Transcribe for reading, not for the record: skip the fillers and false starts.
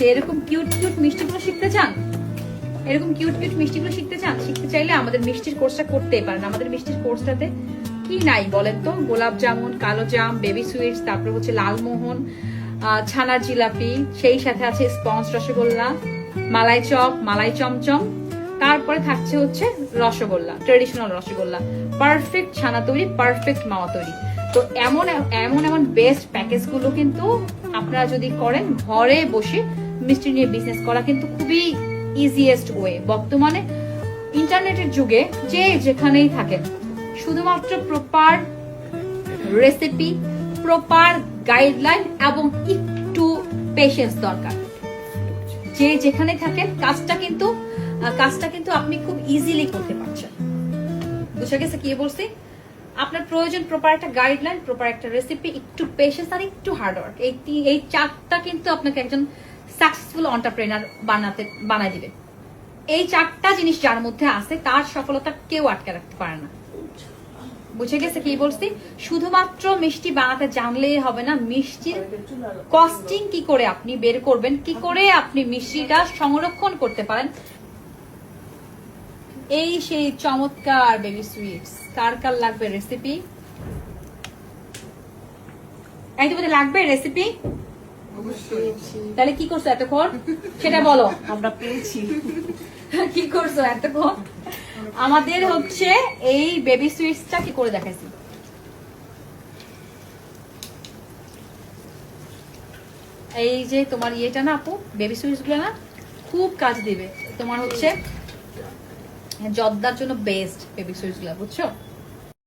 হচ্ছে এরকম cute cute মিষ্টিগুলো শিখতে চান, এরকম কিউট কিউট মিষ্টিগুলো শিখতে চান, শিখতে চাইলে আমাদের মিষ্টির কোর্সটা করতেই পারেন। আমাদের মিষ্টির কোর্সটাতে কি নাই বলেন তো? গোলাপ জামুন, কালো জাম, বেবি সুইটস, তারপর হচ্ছে লালমোহন, ছানার জিলাপি, সেই সাথে আছে স্পঞ্জ রসগোল্লা, মালাই চপ, মালাই চমচম, তারপরে থাকছে হচ্ছে রসগোল্লা, ট্রেডিশনাল রসগোল্লা, পারফেক্ট ছানা তৈরি, পারফেক্ট মাওয়া তৈরি। তো এমন এমন এমন বেস্ট প্যাকেজগুলো কিন্তু আপনারা যদি করেন, ঘরে বসে মিষ্টি নিয়ে বিজনেস করা কিন্তু খুবই ইজিয়েস্ট ওয়ে। বর্তমানে ইন্টারনেটের যুগে যে যেখানেই থাকেন, শুধুমাত্র প্রপার রেসিপি, প্রপার গাইডলাইন এবং একটু পেশেন্স দরকার। যে যেখানে থাকেন কাজটা কিন্তু আপনি খুব ইজিলি করতে পারছেন। বুঝা গেছে কি বলছি? আপনার প্রয়োজন প্রপার একটা গাইডলাইন, প্রপার একটা রেসিপি, একটু পেশেন্স আর একটু হার্ডওয়ার্ক। এই চারটা কিন্তু আপনাকে একজন সাকসেসফুল এন্টারপ্রেনার বানায় দিবে। এই চারটা জিনিস যার মধ্যে আছে তার সফলতা কেউ আটকে রাখতে পারে না। বুঝে গেছে কি বলছি? শুধুমাত্র মিষ্টি বানাতে জানলেই হবে না, মিষ্টির কস্টিং কি করে আপনি বের করবেন, কি করে আপনি মিষ্টিটা সংরক্ষণ করতে পারেন। এই সেই চমৎকার বেবি সুইটস। কার কার লাগবে রেসিপি? এই তোমাদের লাগবে রেসিপি? তাহলে কি করছো এতক্ষণ সেটা বলো। আমরা পেয়েছি। কি করছো এতক্ষণ? আমাদের হচ্ছে এই বেবি সুইটসটা কি করে দেখাইছি। এই যে তোমার ইয়েটা না আপু, বেবি সুইটস গুলো না খুব কাজ দিবে তোমার হচ্ছে জর্দার জন্য বেস্ট বেবি সুইটস গুলা, বুঝছো?